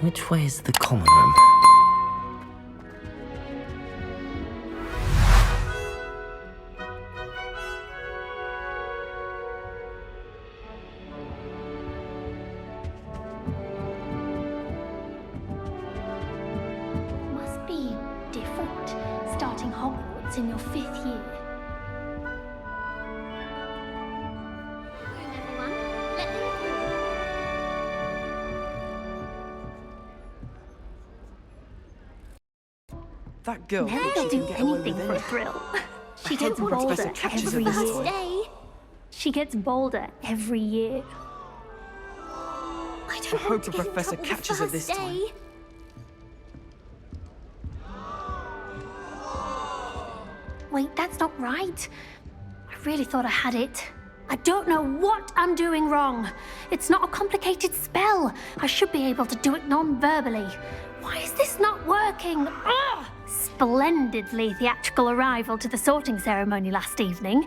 Which way is the common room? Must be different, starting Hogwarts in your 5th year. Everyone, let them That girl through. thinks Never she do can get away anything with for a anything. thrill. She hope gets the bolder professor catches her every this year. time. She gets bolder every year. I don't I hope the professor catches her this time. Wait, that's not right. I really thought I had it. I don't know what I'm doing wrong. It's not a complicated spell. I should be able to do it non-verbally. Why is this not working? Ugh! Splendidly theatrical arrival to the sorting ceremony last evening.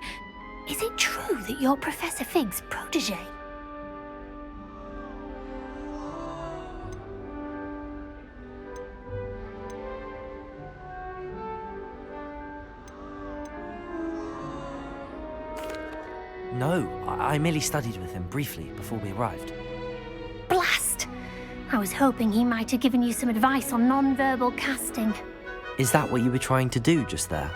Is it true that you're Professor Fig's protege? No, I merely studied with him briefly before we arrived. Blast! I was hoping he might have given you some advice on non-verbal casting. Is that what you were trying to do just there?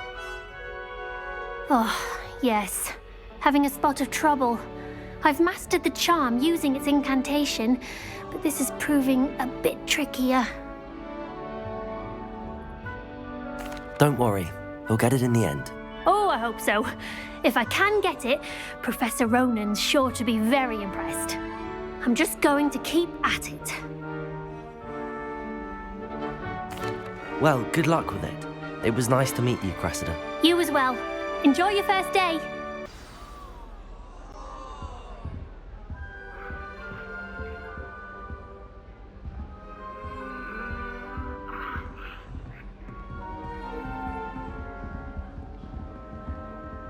Oh, yes. Having a spot of trouble. I've mastered the charm using its incantation, but this is proving a bit trickier. Don't worry, we'll get it in the end. Oh, I hope so. If I can get it, Professor Ronan's sure to be very impressed. I'm just going to keep at it. Well, good luck with it. It was nice to meet you, Cressida. You as well. Enjoy your first day.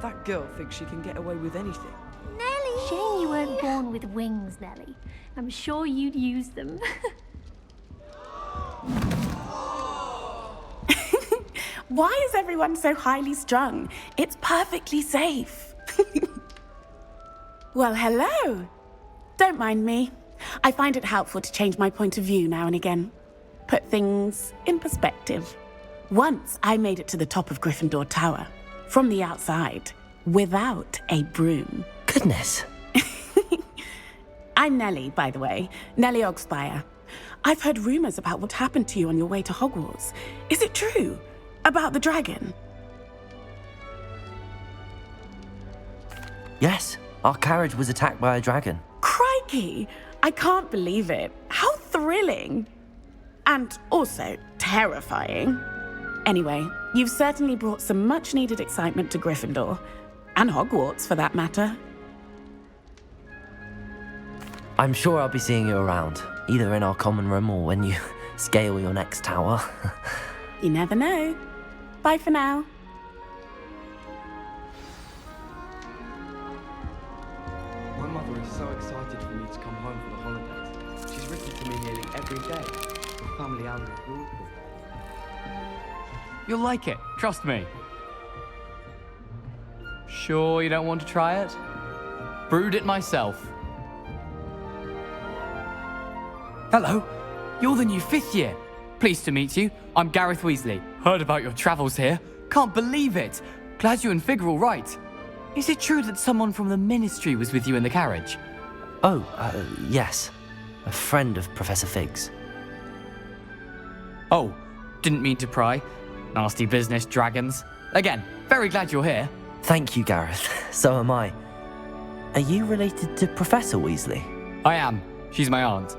That girl thinks she can get away with anything. Nellie! Shame you weren't born with wings, Nellie. I'm sure you'd use them. Why is everyone so highly strung? It's perfectly safe. Well, hello. Don't mind me. I find it helpful to change my point of view now and again. Put things in perspective. Once I made it to the top of Gryffindor Tower, from the outside, without a broom. Goodness. I'm Nellie, by the way. Nellie Ogspire. I've heard rumors about what happened to you on your way to Hogwarts. Is it true? About the dragon? Yes, our carriage was attacked by a dragon. Crikey! I can't believe it. How thrilling! And also terrifying. Anyway, you've certainly brought some much-needed excitement to Gryffindor. And Hogwarts, for that matter. I'm sure I'll be seeing you around, either in our common room or when you scale your next tower. You never know. Bye for now. My mother is so excited for me to come home for the holidays. She's written to me nearly every day. The family album is brutal. You'll like it, trust me. Sure you don't want to try it? Brewed it myself. Hello, you're the new 5th year. Pleased to meet you. I'm Gareth Weasley. Heard about your travels here. Can't believe it. Glad you and Fig are all right. Is it true that someone from the Ministry was with you in the carriage? Oh, yes. A friend of Professor Fig's. Oh, didn't mean to pry. Nasty business, dragons. Again, very glad you're here. Thank you, Gareth. So am I. Are you related to Professor Weasley? I am. She's my aunt.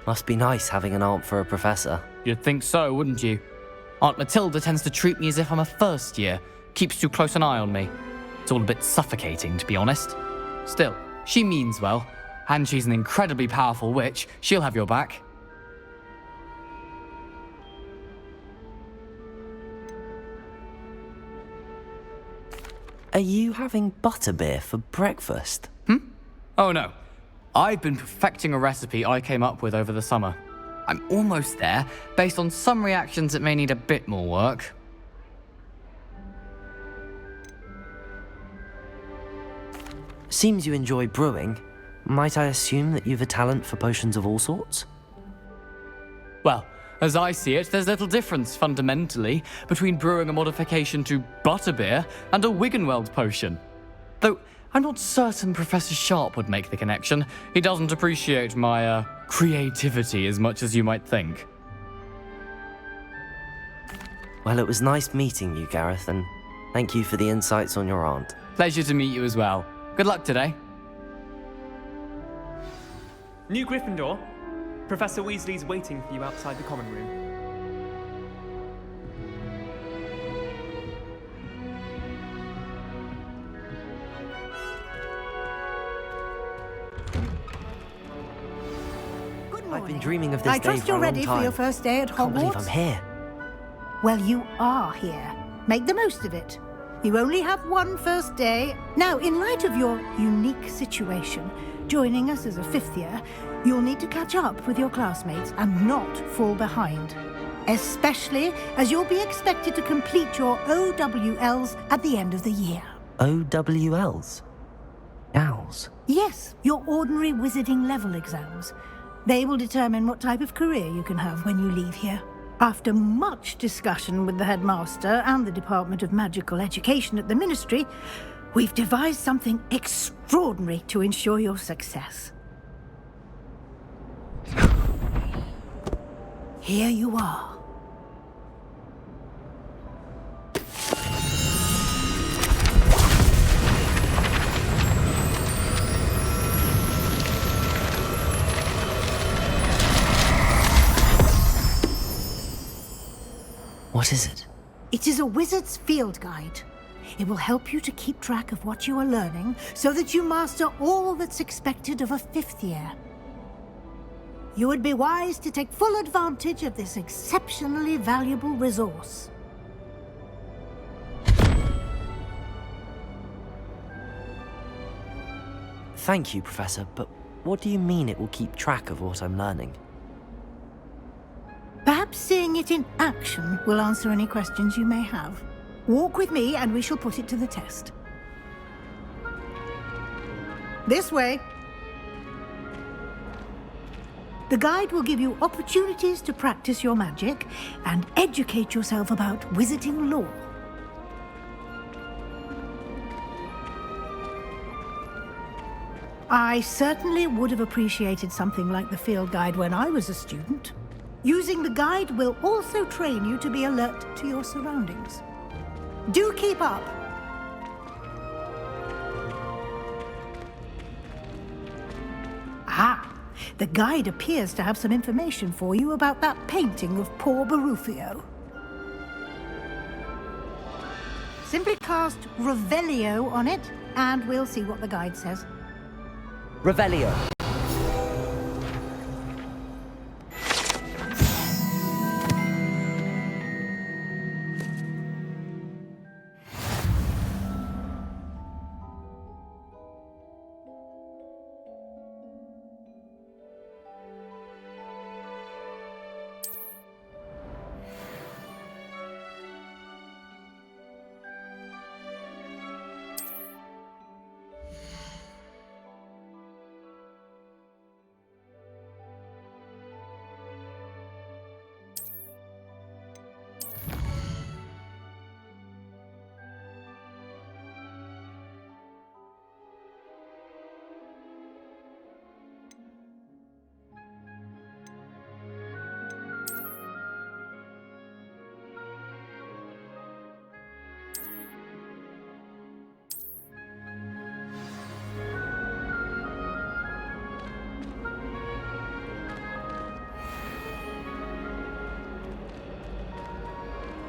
Must be nice having an aunt for a professor. You'd think so, wouldn't you? Aunt Matilda tends to treat me as if I'm a first year. Keeps too close an eye on me. It's all a bit suffocating, to be honest. Still, she means well. And she's an incredibly powerful witch. She'll have your back. Are you having butterbeer for breakfast? Oh no. I've been perfecting a recipe I came up with over the summer. I'm almost there. Based on some reactions, it may need a bit more work. Seems you enjoy brewing. Might I assume that you've a talent for potions of all sorts? Well, as I see it, there's little difference, fundamentally, between brewing a modification to butterbeer and a Wiggenweld potion. Though, I'm not certain Professor Sharp would make the connection. He doesn't appreciate my, creativity as much as you might think. Well, it was nice meeting you, Gareth, and thank you for the insights on your aunt. Pleasure to meet you as well. Good luck today. New Gryffindor. Professor Weasley's waiting for you outside the common room. Good morning. I've been dreaming of this I day trust for you're a long ready time. for your first day at Can't believe I'm Hogwarts. here. Well, you are here. Make the most of it. You only have one first day. Now, in light of your unique situation, joining us as a fifth year, you'll need to catch up with your classmates and not fall behind. Especially as you'll be expected to complete your OWLs at the end of the year. OWLs? Owls? Yes, your ordinary wizarding level exams. They will determine what type of career you can have when you leave here. After much discussion with the headmaster and the Department of Magical Education at the Ministry, we've devised something extraordinary to ensure your success. Here you are. What is it? It is a wizard's field guide. It will help you to keep track of what you are learning so that you master all that's expected of a fifth year. You would be wise to take full advantage of this exceptionally valuable resource. Thank you, Professor, but what do you mean it will keep track of what I'm learning? Perhaps seeing it in action will answer any questions you may have. Walk with me and we shall put it to the test. This way. The guide will give you opportunities to practice your magic and educate yourself about wizarding lore. I certainly would have appreciated something like the field guide when I was a student. Using the guide will also train you to be alert to your surroundings. Do keep up! Ah, the guide appears to have some information for you about that painting of poor Barufio. Simply cast Revelio on it, and we'll see what the guide says. Revelio.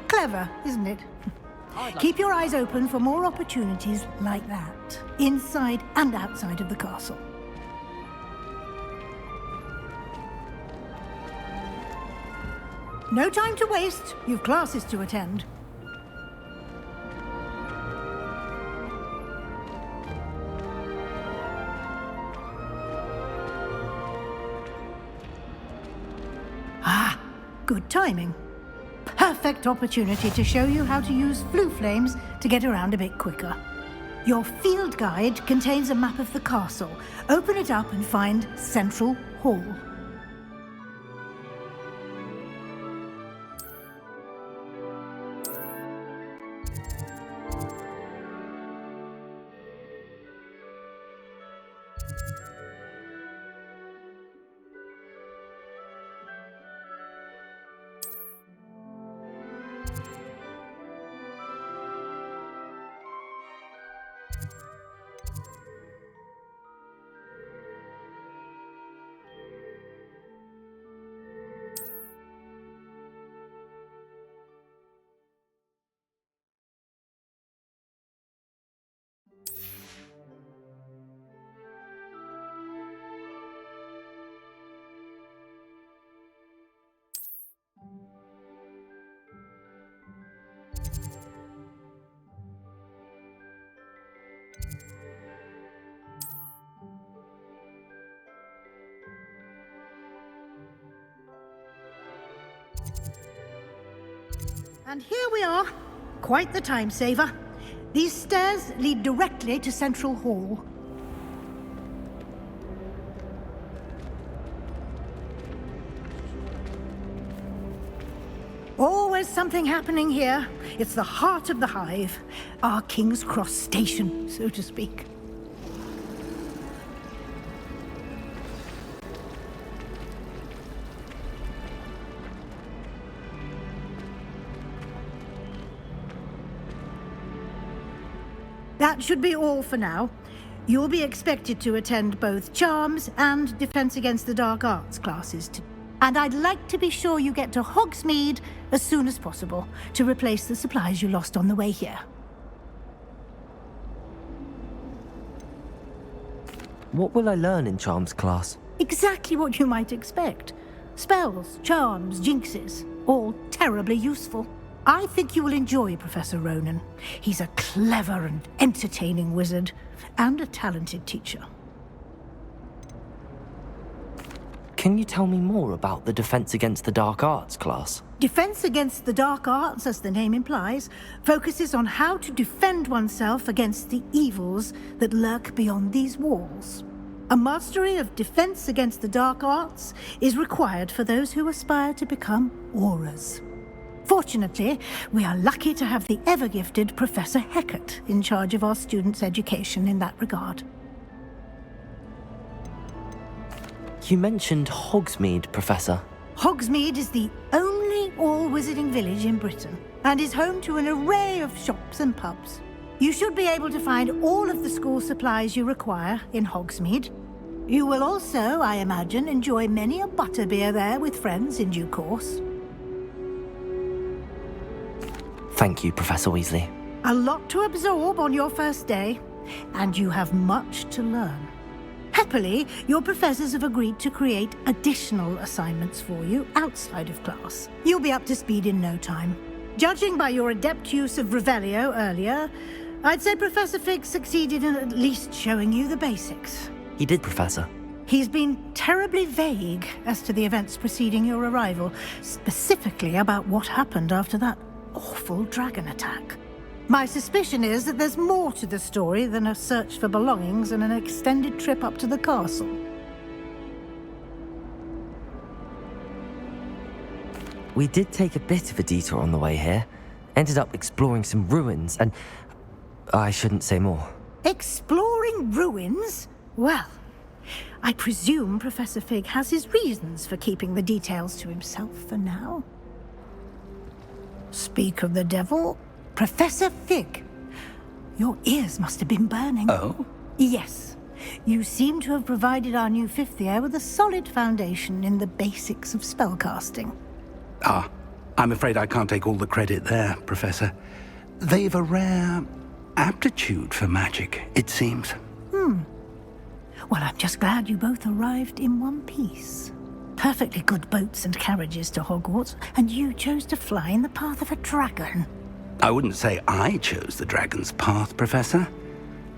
Clever, isn't it? Keep your eyes open for more opportunities like that, inside and outside of the castle. No time to waste. You've classes to attend. good timing. Perfect opportunity to show you how to use flue flames to get around a bit quicker. Your field guide contains a map of the castle. Open it up and find Central Hall. And here we are. Quite the time saver. These stairs lead directly to Central Hall. Always something happening here. It's the heart of the hive. Our King's Cross station, so to speak. That should be all for now. You'll be expected to attend both Charms and Defense Against the Dark Arts classes. And I'd like to be sure you get to Hogsmeade as soon as possible to replace the supplies you lost on the way here. What will I learn in Charms class? Exactly what you might expect. Spells, charms, jinxes, all terribly useful. I think you will enjoy Professor Ronan. He's a clever and entertaining wizard, and a talented teacher. Can you tell me more about the Defense Against the Dark Arts class? Defense Against the Dark Arts, as the name implies, focuses on how to defend oneself against the evils that lurk beyond these walls. A mastery of Defense Against the Dark Arts is required for those who aspire to become auras. Fortunately, we are lucky to have the ever-gifted Professor Hecat in charge of our students' education in that regard. You mentioned Hogsmeade, Professor. Hogsmeade is the only all-wizarding village in Britain, and is home to an array of shops and pubs. You should be able to find all of the school supplies you require in Hogsmeade. You will also, I imagine, enjoy many a butterbeer there with friends in due course. Thank you, Professor Weasley. A lot to absorb on your first day, and you have much to learn. Happily, your professors have agreed to create additional assignments for you outside of class. You'll be up to speed in no time. Judging by your adept use of Revelio earlier, I'd say Professor Fig succeeded in at least showing you the basics. He did, Professor. He's been terribly vague as to the events preceding your arrival, specifically about what happened after that awful dragon attack. My suspicion is that there's more to the story than a search for belongings and an extended trip up to the castle. We did take a bit of a detour on the way here. Ended up exploring some ruins, and I shouldn't say more. Exploring ruins? Well, I presume Professor Fig has his reasons for keeping the details to himself for now. Speak of the devil, Professor Fig. Your ears must have been burning. Oh? Yes. You seem to have provided our new fifth year with a solid foundation in the basics of spellcasting. Ah, I'm afraid I can't take all the credit there, Professor. They've a rare aptitude for magic, it seems. Well, I'm just glad you both arrived in one piece. Perfectly good boats and carriages to Hogwarts, and you chose to fly in the path of a dragon. I wouldn't say I chose the dragon's path, Professor.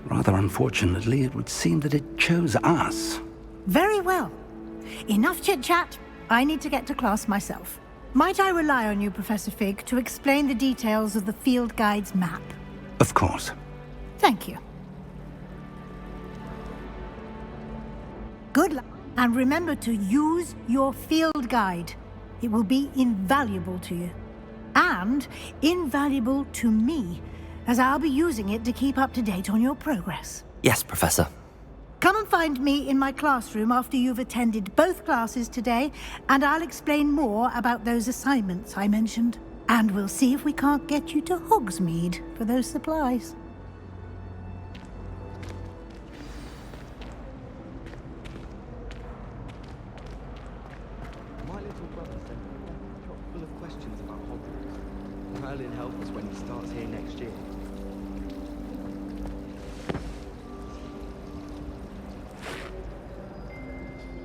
Rather unfortunately, it would seem that it chose us. Very well. Enough chit-chat. I need to get to class myself. Might I rely on you, Professor Fig, to explain the details of the field guide's map? Of course. Thank you. Good luck, and remember to use your field guide. It will be invaluable to you. And invaluable to me, as I'll be using it to keep up to date on your progress. Yes, Professor. Come and find me in my classroom after you've attended both classes today, and I'll explain more about those assignments I mentioned. And we'll see if we can't get you to Hogsmeade for those supplies. My little brother said he's chock full of questions about Hogwarts. Merlin help us when he starts here next year.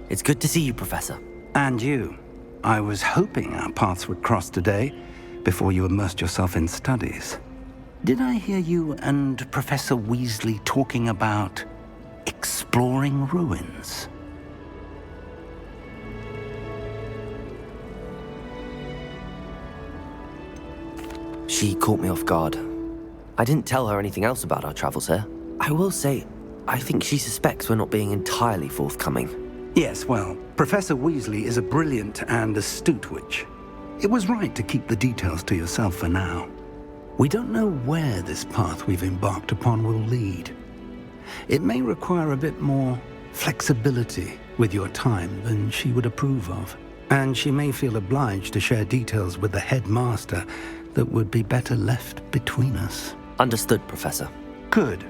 It's good to see you, Professor. And you. I was hoping our paths would cross today, before you immersed yourself in studies. Did I hear you and Professor Weasley talking about exploring ruins? She caught me off guard. I didn't tell her anything else about our travels here. I will say, I think she suspects we're not being entirely forthcoming. Yes, well, Professor Weasley is a brilliant and astute witch. It was right to keep the details to yourself for now. We don't know where this path we've embarked upon will lead. It may require a bit more flexibility with your time than she would approve of. And she may feel obliged to share details with the headmaster that would be better left between us. Understood, Professor. Good.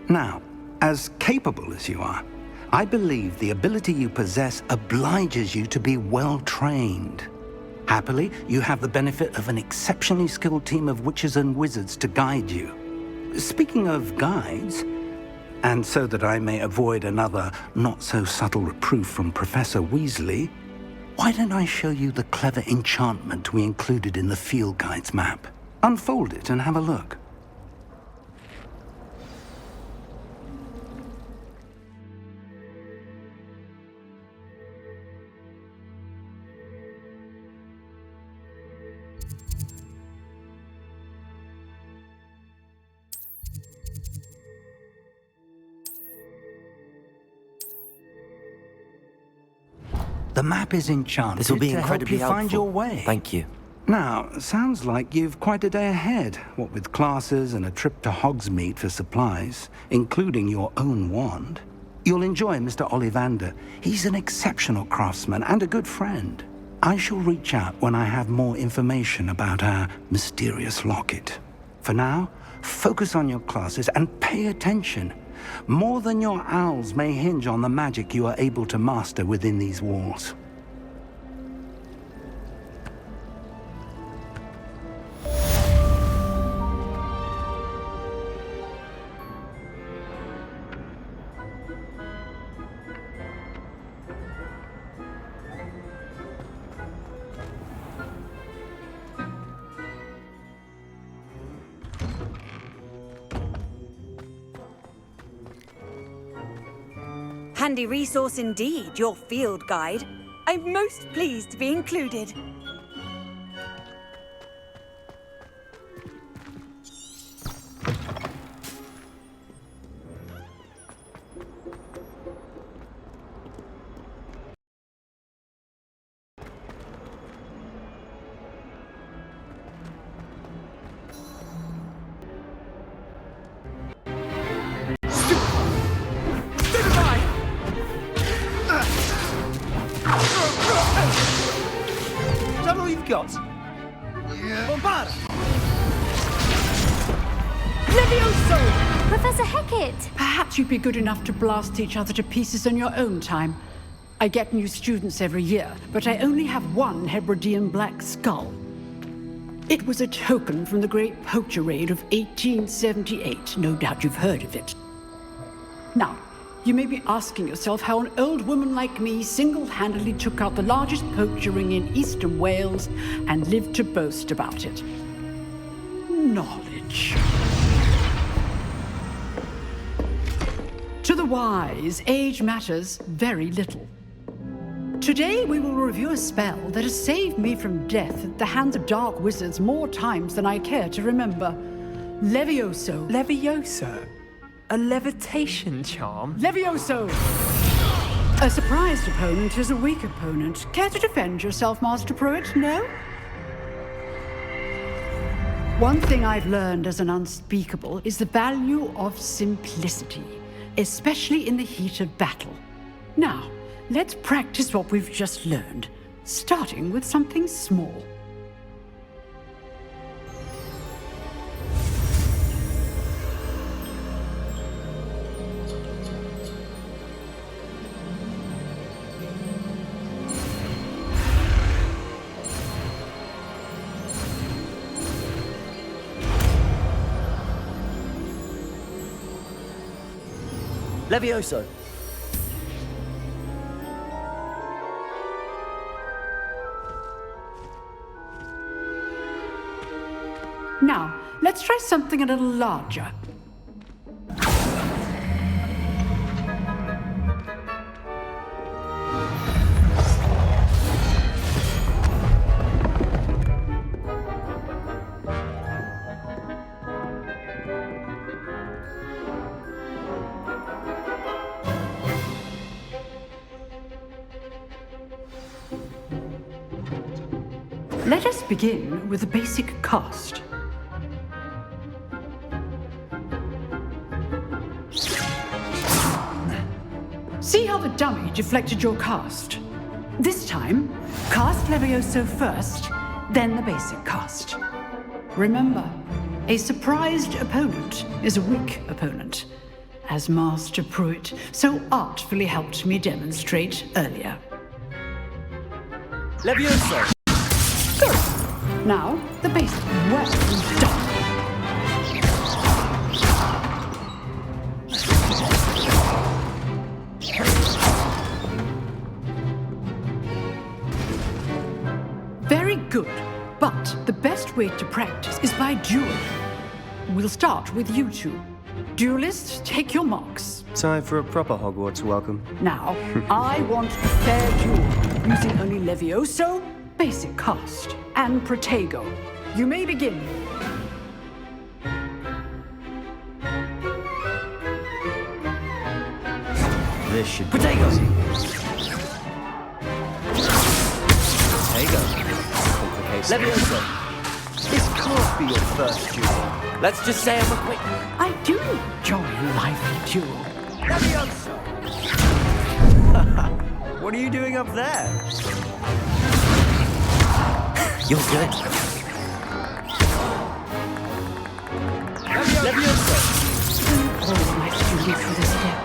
Now, as capable as you are, I believe the ability you possess obliges you to be well trained. Happily, you have the benefit of an exceptionally skilled team of witches and wizards to guide you. Speaking of guides, and so that I may avoid another not-so-subtle reproof from Professor Weasley, why don't I show you the clever enchantment we included in the field guide's map? Unfold it and have a look. The map is enchanted This will be to incredibly help you find helpful. your way. Thank you. Now, sounds like you've quite a day ahead, what with classes and a trip to Hogsmeade for supplies, including your own wand. You'll enjoy Mr. Ollivander. He's an exceptional craftsman and a good friend. I shall reach out when I have more information about our mysterious locket. For now, focus on your classes and pay attention. More than your owls may hinge on the magic you are able to master within these walls. Handy resource indeed, your field guide. I'm most pleased to be included. Is that all you've got? Yeah. Bombarda! Levioso! Professor Hecat! Perhaps you'd be good enough to blast each other to pieces in your own time. I get new students every year, but I only have one Hebridean black skull. It was a token from the Great Poacher Raid of 1878. No doubt you've heard of it. Now, you may be asking yourself how an old woman like me single-handedly took out the largest poacher ring in eastern Wales and lived to boast about it. Knowledge. To the wise, age matters very little. Today we will review a spell that has saved me from death at the hands of dark wizards more times than I care to remember. Levioso. Levioso? A levitation charm? Levioso! A surprised opponent is a weak opponent. Care to defend yourself, Master Pruitt? No? One thing I've learned as an unspeakable is the value of simplicity, especially in the heat of battle. Now, let's practice what we've just learned, starting with something small. Levioso. Now, let's try something a little larger. Let us begin with a basic cast. See how the dummy deflected your cast? This time, cast Levioso first, then the basic cast. Remember, a surprised opponent is a weak opponent, as Master Pruitt so artfully helped me demonstrate earlier. Levioso! Good. Now, the basic. Well done. Very good. But the best way to practice is by dueling. We'll start with you two. Duelists, take your marks. Time for a proper Hogwarts welcome. Now, I want a fair duel, using only Levioso, basic cast, and Protego. You may begin. This should be Protego! easy. Protego? Levioso! This can't be your first duel. Let's just say I'm a quick... I do enjoy a lively duel. Levioso! What are you doing up there? You're good. Levioso! All my students for this step.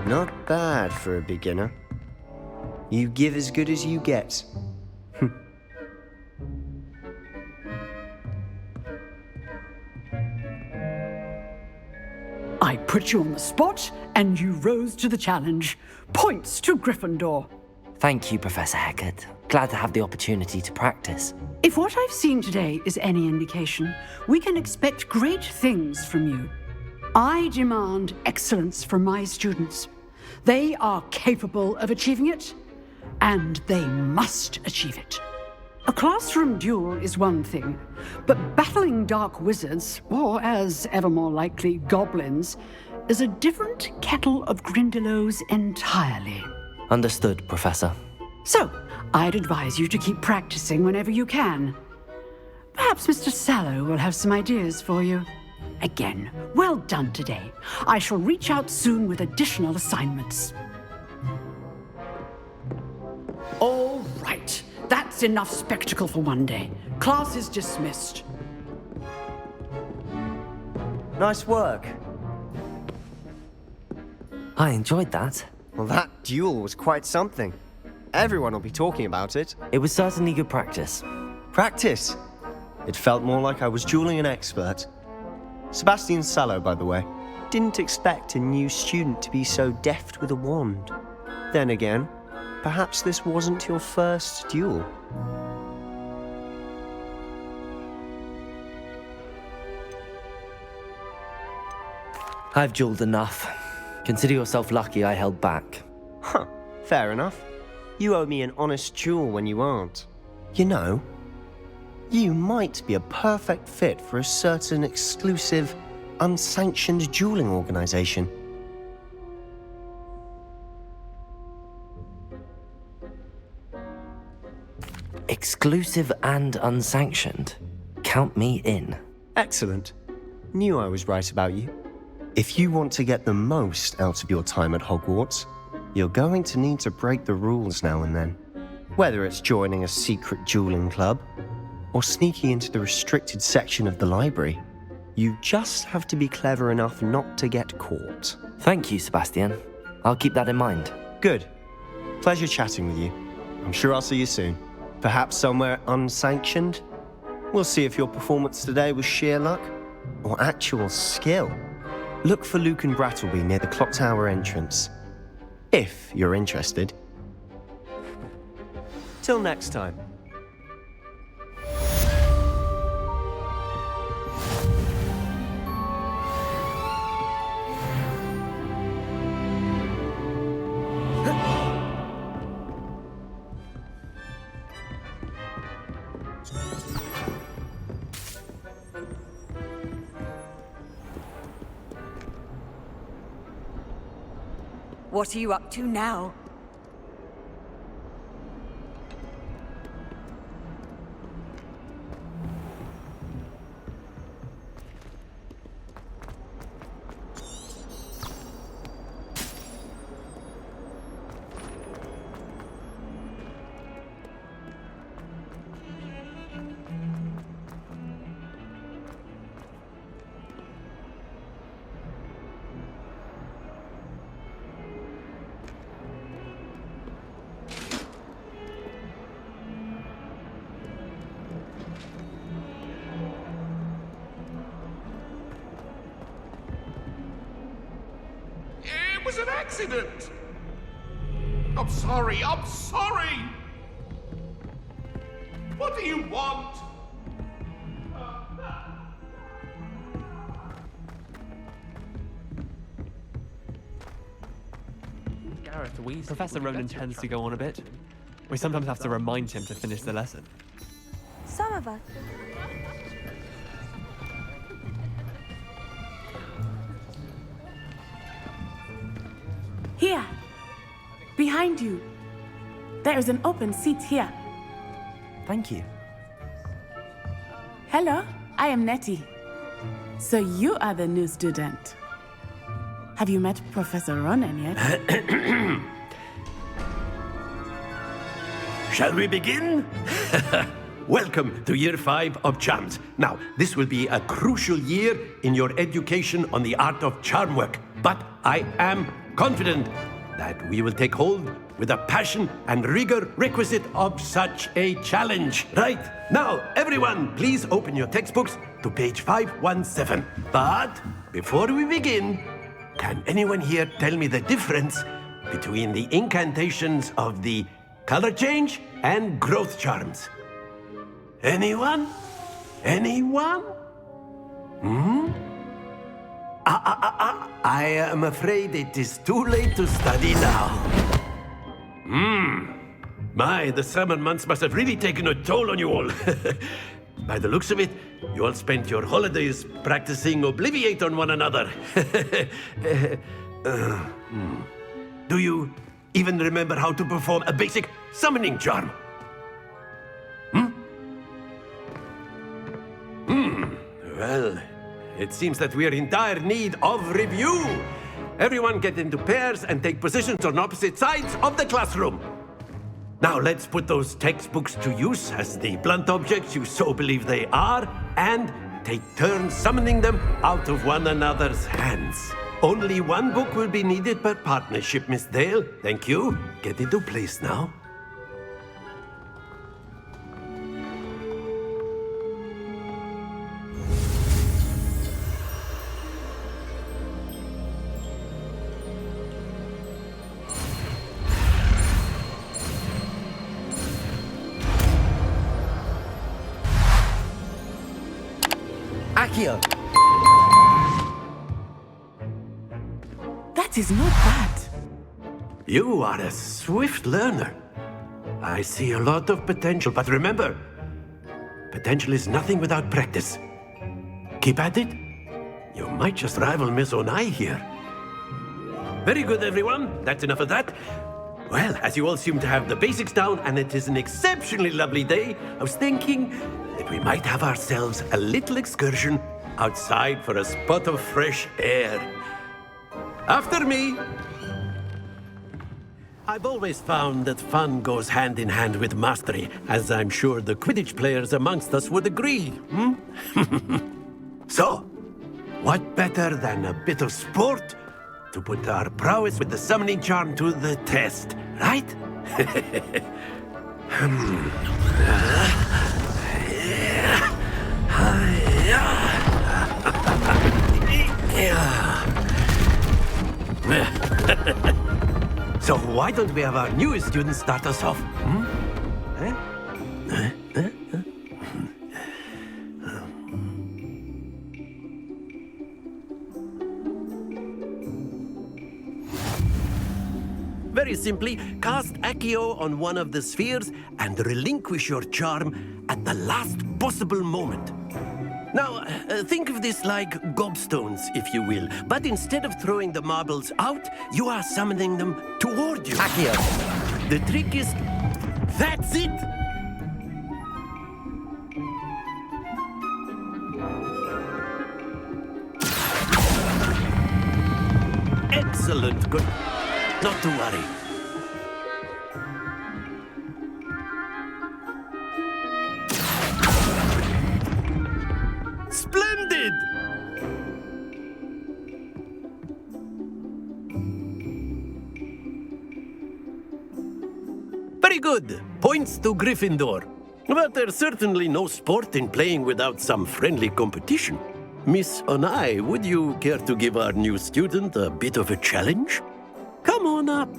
Not bad for a beginner. You give as good as you get. I put you on the spot, and you rose to the challenge. Points to Gryffindor. Thank you, Professor Hecat. Glad to have the opportunity to practice. If what I've seen today is any indication, we can expect great things from you. I demand excellence from my students. They are capable of achieving it, and they must achieve it. A classroom duel is one thing, but battling dark wizards, or as ever more likely, goblins, is a different kettle of Grindylows entirely. Understood, Professor. So, I'd advise you to keep practicing whenever you can. Perhaps Mr. Sallow will have some ideas for you. Again, well done today. I shall reach out soon with additional assignments. All right. That's enough spectacle for one day. Class is dismissed. Nice work. I enjoyed that. Well, that duel was quite something. Everyone will be talking about it. It was certainly good practice. Practice? It felt more like I was dueling an expert. Sebastian Sallow, by the way. Didn't expect a new student to be so deft with a wand. Then again, perhaps this wasn't your first duel. I've jeweled enough. Consider yourself lucky I held back. Huh, fair enough. You owe me an honest jewel when you aren't. You know, you might be a perfect fit for a certain exclusive, unsanctioned dueling organization. Exclusive and unsanctioned. Count me in. Excellent. Knew I was right about you. If you want to get the most out of your time at Hogwarts, you're going to need to break the rules now and then. Whether it's joining a secret dueling club, or sneaking into the restricted section of the library, you just have to be clever enough not to get caught. Thank you, Sebastian. I'll keep that in mind. Good. Pleasure chatting with you. I'm sure I'll see you soon. Perhaps somewhere unsanctioned? We'll see if your performance today was sheer luck or actual skill. Look for Luke and Brattleby near the clock tower entrance, if you're interested. Till next time. What are you up to now? It was an accident! I'm sorry! What do you want? Gareth, Professor Ronan tends to go on a bit. We sometimes have to remind him to finish the lesson. Some of us. Here, behind you. There is an open seat here. Thank you. Hello, I am Nettie. So you are the new student. Have you met Professor Ronan yet? Shall we begin? Welcome to Year 5 of Charms. Now, this will be a crucial year in your education on the art of charm work. But I am confident that we will take hold with the passion and rigor requisite of such a challenge. Right, now, everyone, please open your textbooks to page 517. But before we begin, can anyone here tell me the difference between the incantations of the color change and growth charms? Anyone? Anyone? I am afraid it is too late to study now. My, the summer months must have really taken a toll on you all. By the looks of it, you all spent your holidays practicing Obliviate on one another. Do you even remember how to perform a basic summoning charm? Well, it seems that we are in dire need of review. Everyone get into pairs and take positions on opposite sides of the classroom. Now let's put those textbooks to use as the blunt objects you so believe they are, and take turns summoning them out of one another's hands. Only one book will be needed per partnership, Miss Dale. Thank you. Get into place now. Accio! That is not bad. You are a swift learner. I see a lot of potential, but remember, potential is nothing without practice. Keep at it. You might just rival Miss Onai here. Very good, everyone. That's enough of that. Well, as you all seem to have the basics down, and it is an exceptionally lovely day, I was thinking that we might have ourselves a little excursion outside for a spot of fresh air. After me. I've always found that fun goes hand in hand with mastery, as I'm sure the Quidditch players amongst us would agree. So, what better than a bit of sport to put our prowess with the summoning charm to the test, right? So why don't we have our newest student start us off? Very simply, cast Accio on one of the spheres and relinquish your charm at the last possible moment. Now, think of this like gobstones, if you will. But instead of throwing the marbles out, you are summoning them toward you. Accio. The trick is... That's it! Excellent. Good. Not to worry. Splendid! Very good. Points to Gryffindor. But there's certainly no sport in playing without some friendly competition. Miss Onai, would you care to give our new student a bit of a challenge? Come on up.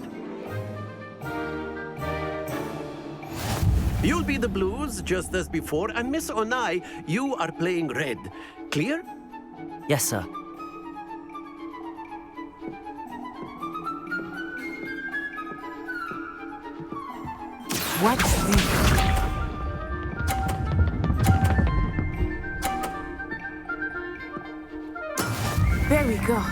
You'll be the blues, just as before, and Miss Onai, you are playing red. Clear? Yes, sir. What's this? There we go.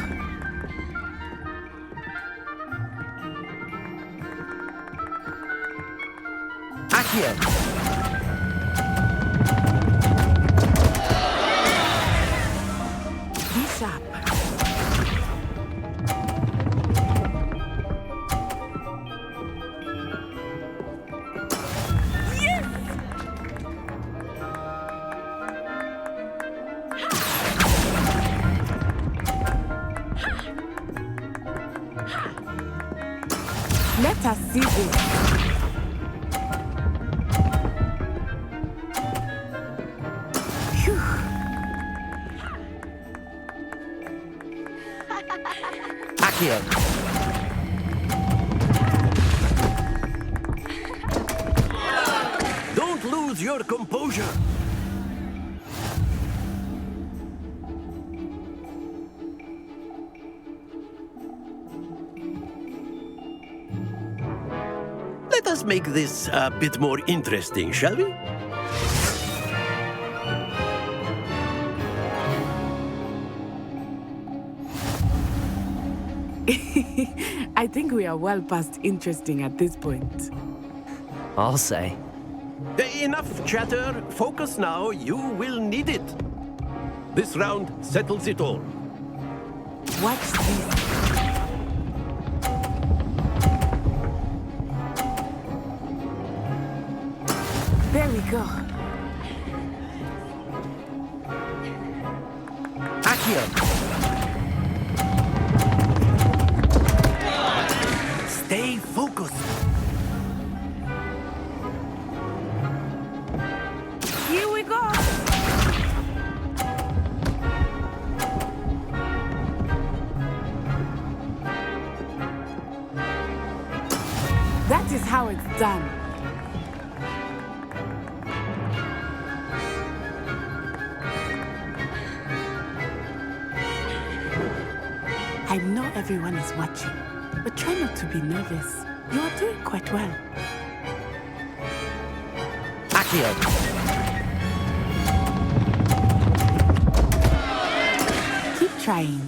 Accio. Be sharp. Yes! Let us see this. Accio. Don't lose your composure. Let us make this a bit more interesting, shall we? I think we are well past interesting at this point. I'll say. Enough chatter. Focus now. You will need it. This round settles it all. Watch this. There we go. Accio. Stay focused. Here we go. That is how it's done. I know everyone is watching, but try not to be nervous. You are doing quite well. Accio! Keep trying.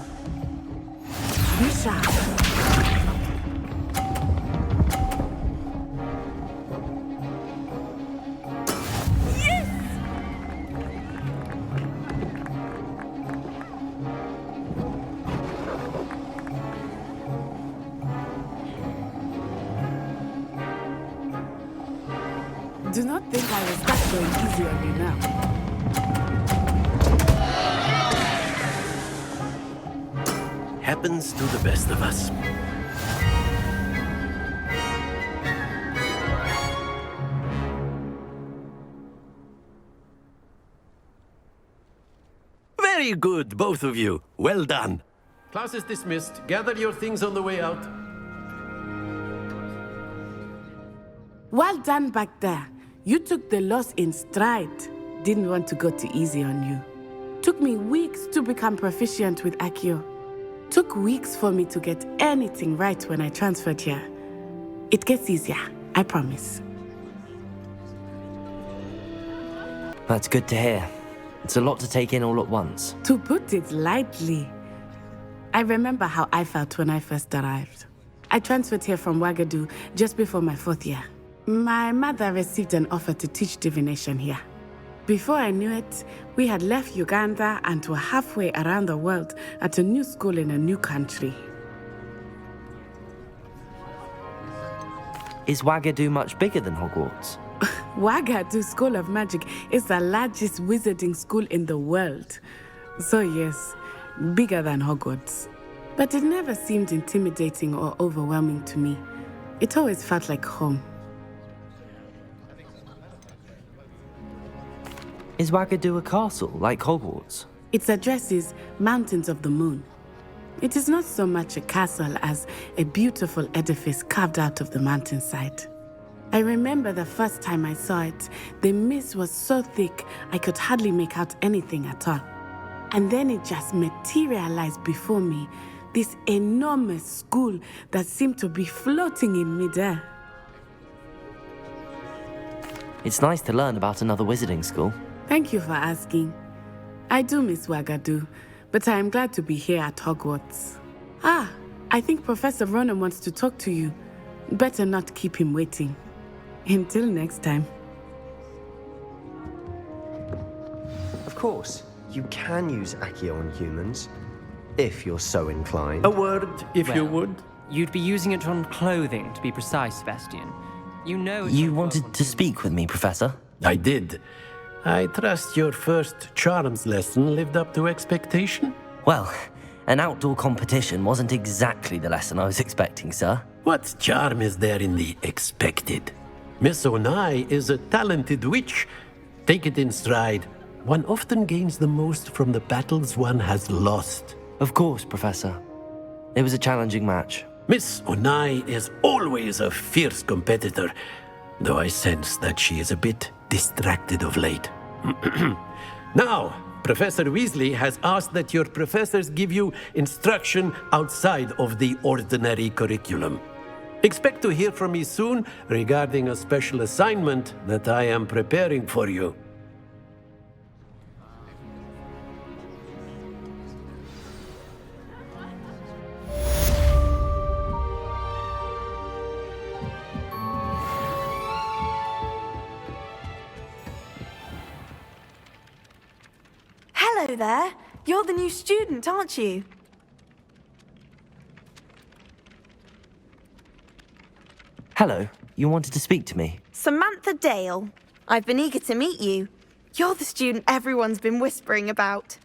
Be sharp. Do not think I will start going easy on you now. Happens to the best of us. Very good, both of you. Well done. Class is dismissed. Gather your things on the way out. Well done back there. You took the loss in stride. Didn't want to go too easy on you. Took me weeks to become proficient with Accio. Took weeks for me to get anything right when I transferred here. It gets easier, I promise. That's good to hear. It's a lot to take in all at once. To put it lightly, I remember how I felt when I first arrived. I transferred here from Ouagadougou just before my 4th year. My mother received an offer to teach divination here. Before I knew it, we had left Uganda and were halfway around the world at a new school in a new country. Is Ouagadougou much bigger than Hogwarts? Ouagadougou School of Magic is the largest wizarding school in the world. So yes, bigger than Hogwarts. But it never seemed intimidating or overwhelming to me. It always felt like home. Is Ouagadougou a castle, like Hogwarts? Its address is Mountains of the Moon. It is not so much a castle as a beautiful edifice carved out of the mountainside. I remember the first time I saw it, the mist was so thick I could hardly make out anything at all. And then it just materialized before me, this enormous school that seemed to be floating in midair. It's nice to learn about another wizarding school. Thank you for asking. I do miss Ouagadougou, but I am glad to be here at Hogwarts. Ah, I think Professor Ronan wants to talk to you. Better not keep him waiting. Until next time. Of course, you can use Accio on humans, if you're so inclined. A word, if you would. You'd be using it on clothing, to be precise, Sebastian. You know... You wanted to speak with me, Professor? I did. I trust your first charms lesson lived up to expectation? Well, an outdoor competition wasn't exactly the lesson I was expecting, sir. What charm is there in the expected? Miss Onai is a talented witch. Take it in stride. One often gains the most from the battles one has lost. Of course, Professor. It was a challenging match. Miss Onai is always a fierce competitor, though I sense that she is a bit distracted of late. Now, Professor Weasley has asked that your professors give you instruction outside of the ordinary curriculum. Expect to hear from me soon regarding a special assignment that I am preparing for you. Hello there. You're the new student, aren't you? Hello, you wanted to speak to me? Samantha Dale. I've been eager to meet you. You're the student everyone's been whispering about.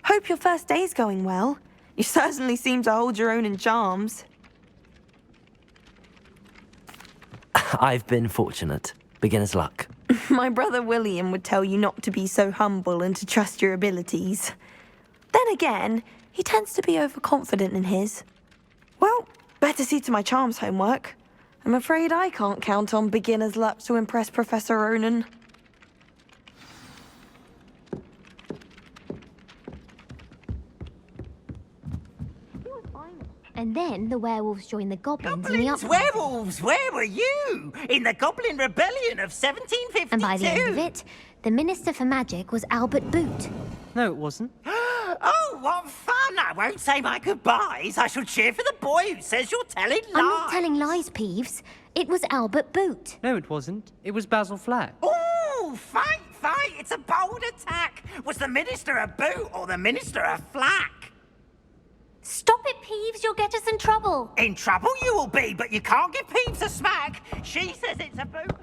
Hope your first day's going well. You certainly seem to hold your own in charms. I've been fortunate. Beginner's luck. My brother William would tell you not to be so humble and to trust your abilities. Then again, he tends to be overconfident in his. Well, better see to my charms homework. I'm afraid I can't count on beginner's luck to impress Professor Ronan. He was fine. And then the werewolves joined the goblins in the Goblins, uprising. werewolves, where were you? In the Goblin Rebellion of 1752. And by the end of it, the Minister for Magic was Albert Boot. No, it wasn't. Oh, what fun! I won't say my goodbyes. I shall cheer for the boy who says you're telling lies. I'm not telling lies, Peeves. It was Albert Boot. No, it wasn't. It was Basil Flack. Ooh, fight, fight! It's a bold attack. Was the Minister a boot or the Minister a flack? Stop it, Peeves. You'll get us in trouble. In trouble you will be, but you can't give Peeves a smack. She says it's a boot.